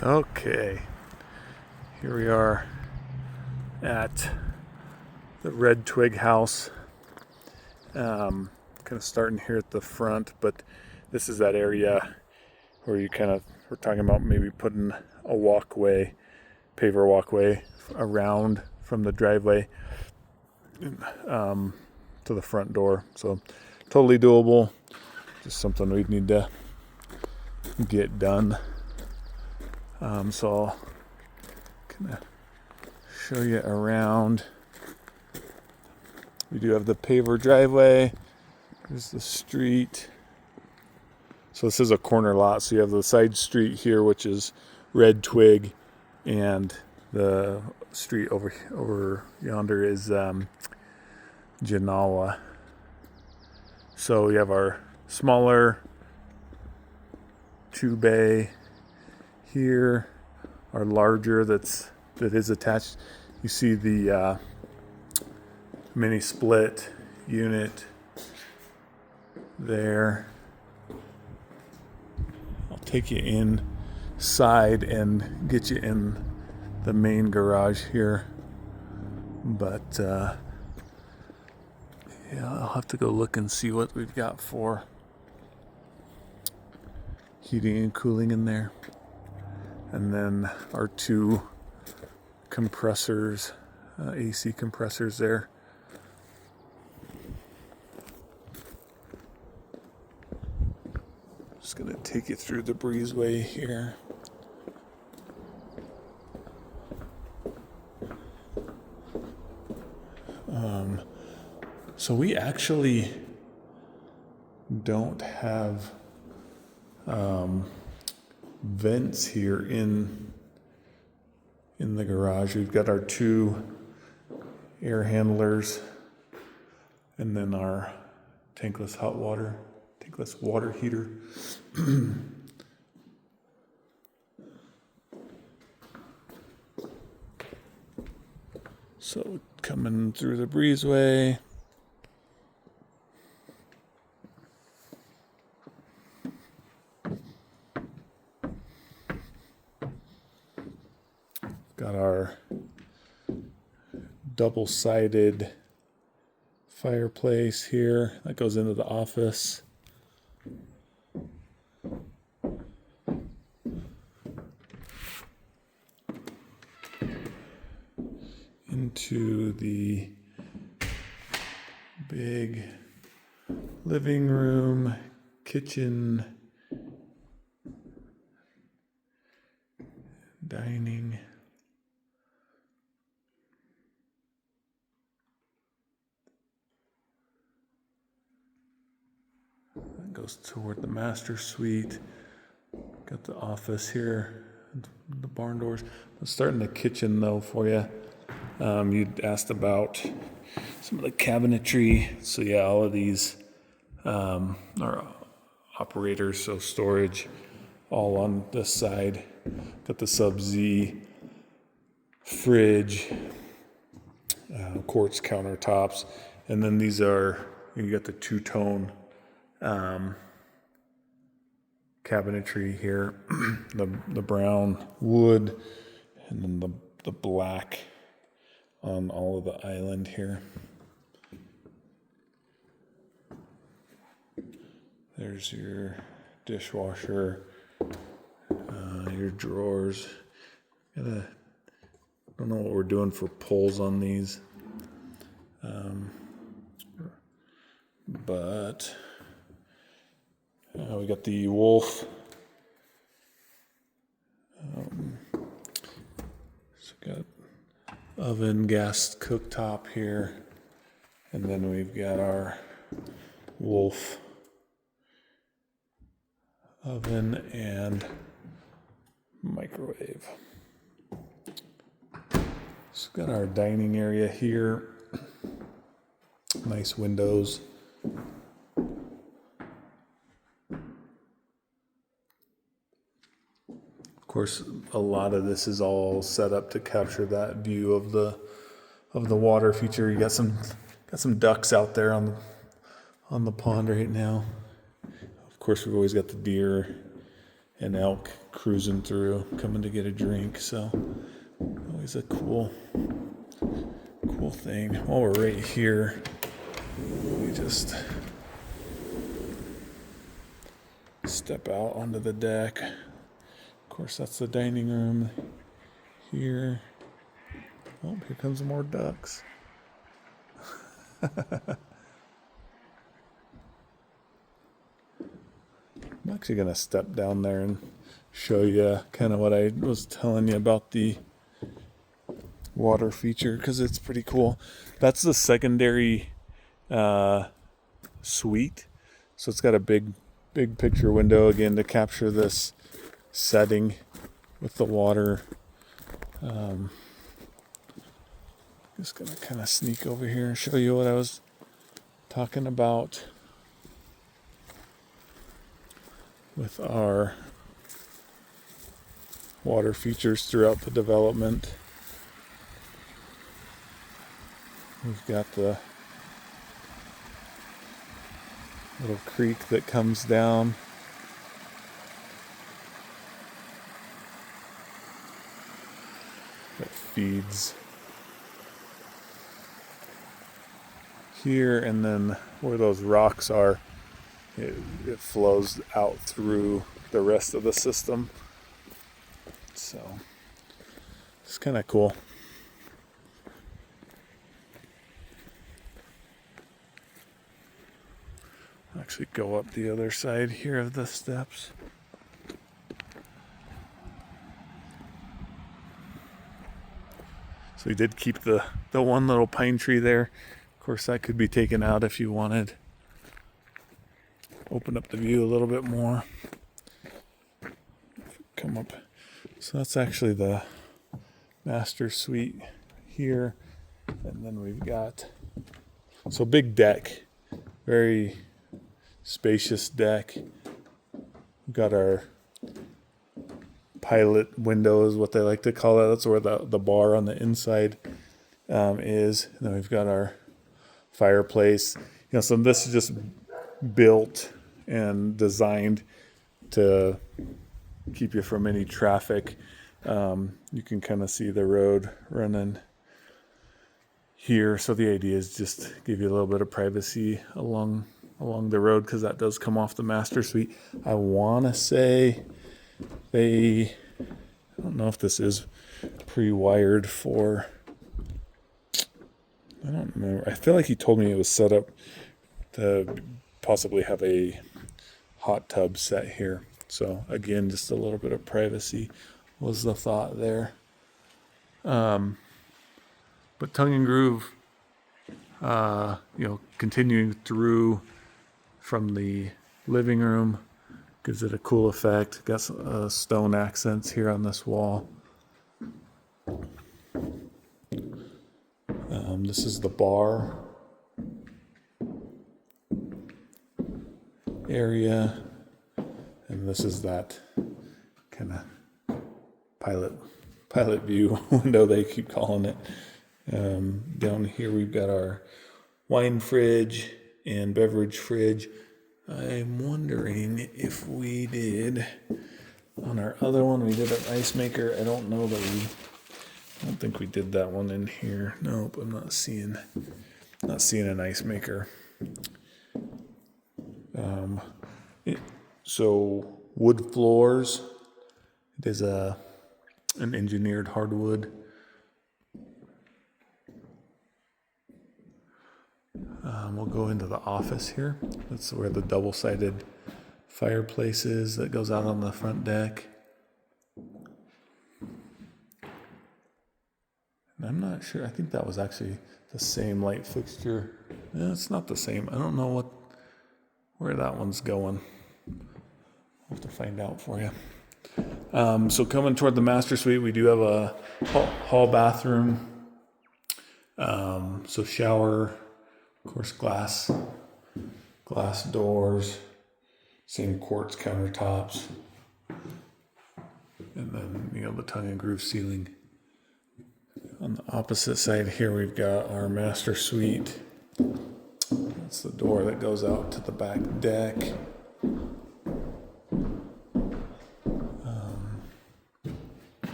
Okay, here we are at the Red Twig House. Kind of starting here at the front, but this is that area where we're talking about maybe putting a paver walkway around from the driveway to the front door. So totally doable. Just something we'd need to get done. So I'll kind of show you around. We do have the paver driveway. There's the street. So this is a corner lot. So you have the side street here, which is Red Twig, and the street over yonder is Genoa. So we have our smaller 2-bay here, our larger that is attached. You see the mini split unit there. I'll take you inside and get you in the main garage here, but I'll have to go look and see what we've got for heating and cooling in there. And then our 2 compressors, AC compressors there. Just gonna take you through the breezeway here. So we actually don't have vents here in the garage. We've got our 2 air handlers and then our tankless water heater. So coming through the breezeway. Got our double-sided fireplace here that goes into the office. Into the big living room, kitchen, dining. That goes toward the master suite. Got the office here, the barn doors. Let's start in the kitchen though for you. You'd asked about some of the cabinetry. So yeah, all of these are operators, so storage, all on this side. Got the Sub-Z fridge, quartz countertops, and then you got the 2-tone cabinetry here, the brown wood, and then the black on all of the island here. There's your dishwasher, your drawers. Don't know what we're doing for pulls on these, but we got the Wolf. So got oven, gas cooktop here, and then we've got our Wolf oven and microwave. So got our dining area here, nice windows. Of course, a lot of this is all set up to capture that view of the water feature. You got some ducks out there on the pond right now. Of course, we've always got the deer an elk cruising through, coming to get a drink. So always a cool thing. While we're right here, we just step out onto the deck. Of course, that's the dining room here. Oh, here comes more ducks. I'm actually going to step down there and show you kind of what I was telling you about the water feature, because it's pretty cool. That's the secondary suite. So it's got a big picture window again to capture this setting with the water. Just going to kind of sneak over here and show you what I was talking about with our water features throughout the development. We've got the little creek that comes down. That feeds here, and then where those rocks are, it flows out through the rest of the system. So it's kind of cool. Actually go up the other side here of the steps. So we did keep the one little pine tree there. Of course, that could be taken out if you wanted. Open up the view a little bit more. Come up. So that's actually the master suite here. And then we've got, so big deck, very spacious deck. We've got our pilot window is what they like to call it. That's where the bar on the inside is. And then we've got our fireplace. So this is just built and designed to keep you from any traffic. You can kind of see the road running here. So the idea is just give you a little bit of privacy along the road, because that does come off the master suite. I want to say I don't know if this is pre-wired for, I don't remember. I feel like he told me it was set up to possibly have a hot tub set here. So again, just a little bit of privacy was the thought there. But Tongue and Groove, continuing through from the living room, gives it a cool effect. Got some stone accents here on this wall. This is the bar area, and this is that kind of pilot view window they keep calling it. Down here we've got our wine fridge and beverage fridge. I'm wondering if we did, on our other one, we did an ice maker. I don't think we did that one in here. Nope, I'm not seeing an ice maker. So wood floors. It is an engineered hardwood. We'll go into the office here. That's where the double-sided fireplace is that goes out on the front deck. And I'm not sure. I think that was actually the same light fixture. No, it's not the same. I don't know where that one's going. I'll have to find out for you. So coming toward the master suite, we do have a hall bathroom. So shower, of course, glass doors, same quartz countertops, and then the Tongue and Groove ceiling. On the opposite side here, we've got our master suite. That's the door that goes out to the back deck.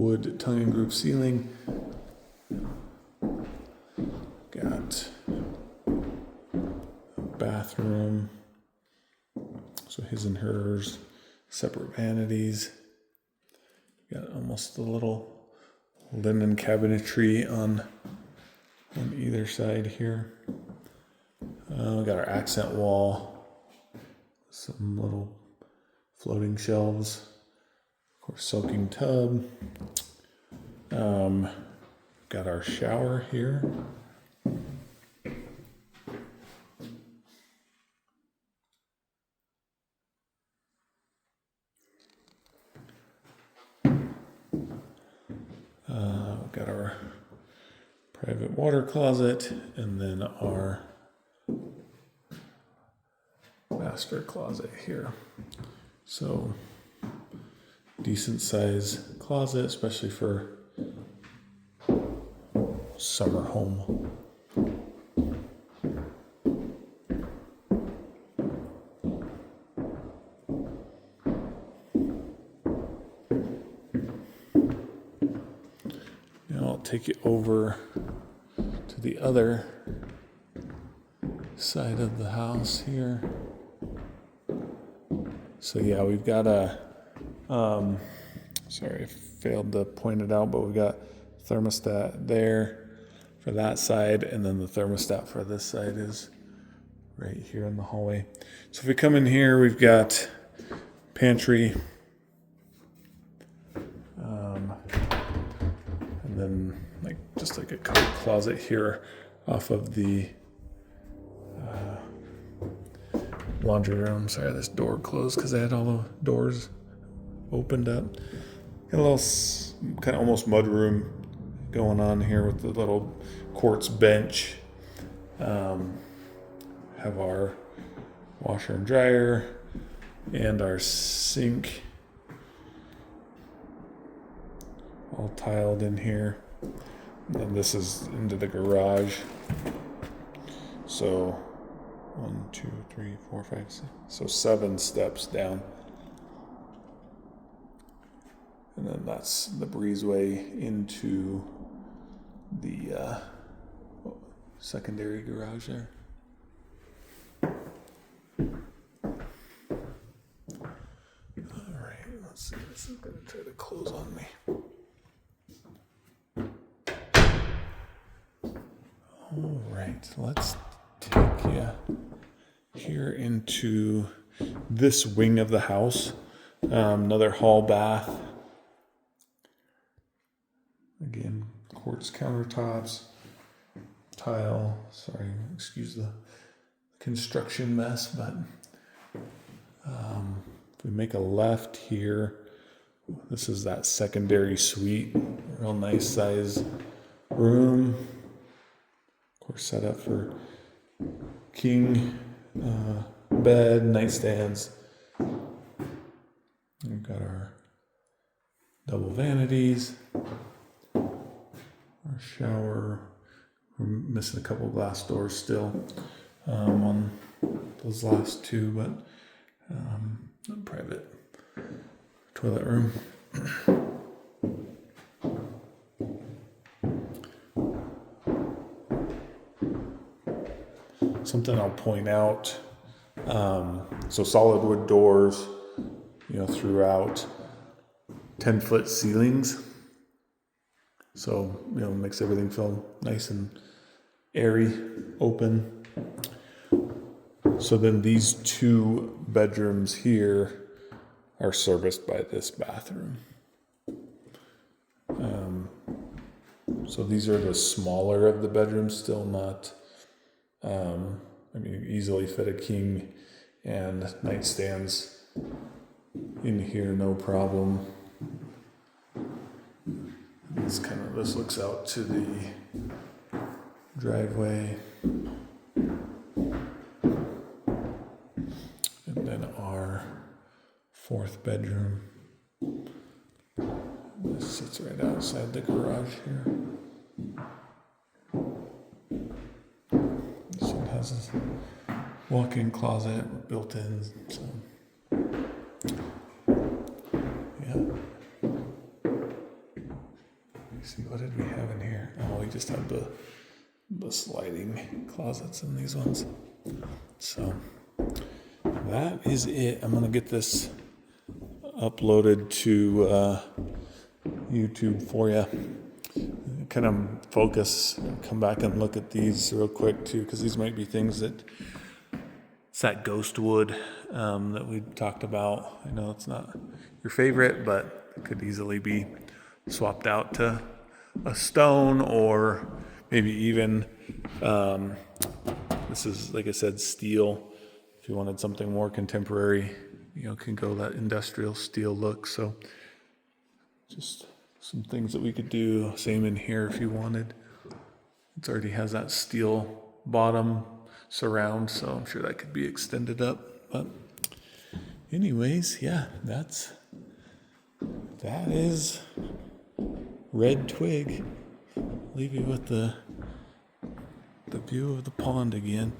wood tongue and groove ceiling. Got a bathroom. So his and hers, separate vanities. Got almost a little linen cabinetry on either side here. We got our accent wall, some little floating shelves, of course, soaking tub. Got our shower here. Got our private water closet, and then our master closet here. So decent size closet, especially for summer home. Now I'll take you over to the other side of the house here. So yeah, we've got a, sorry, I failed to point it out, but we've got thermostat there for that side, and then the thermostat for this side is right here in the hallway. So if we come in here, we've got pantry, and then just like a coat closet here off of the laundry room. Sorry, this door closed because I had all the doors opened up. Got a little kind of almost mud room going on here with the little quartz bench. Have our washer and dryer and our sink all tiled in here. And this is into the garage. So 1, 2, 3, 4, 5, 6. So 7 steps down. And then that's the breezeway into the secondary garage there. All right, let's see. This is going to try to close on me. All right, let's take you here into this wing of the house. Another hall bath. Again, quartz countertops, tile. Sorry, excuse the construction mess, but if we make a left here, this is that secondary suite. Real nice size room. Of course, set up for king bed, nightstands. We've got our double vanities. Our shower. We're missing a couple glass doors still on those last two, but private toilet room. Something I'll point out. So solid wood doors, throughout. 10-foot ceilings. So, makes everything feel nice and airy, open. So then these 2 bedrooms here are serviced by this bathroom. So these are the smaller of the bedrooms, still not, easily fit a king and nightstands in here, no problem. This looks out to the driveway. And then our 4th bedroom. This sits right outside the garage here. This one has a walk-in closet built in, so yeah. what did we have in here? Oh, we just have the sliding closets in these ones. So that is it. I'm gonna get this uploaded to YouTube for you. Kind of focus, come back and look at these real quick too, because these might be things that it's that ghost wood that we talked about. I know it's not your favorite, but it could easily be swapped out to a stone, or maybe even this is, like I said, steel. If you wanted something more contemporary, can go that industrial steel look. So just some things that we could do. Same in here if you wanted. It already has that steel bottom surround, so I'm sure that could be extended up. But anyways, yeah, that is Red Twig. Leave you with the view of the pond again.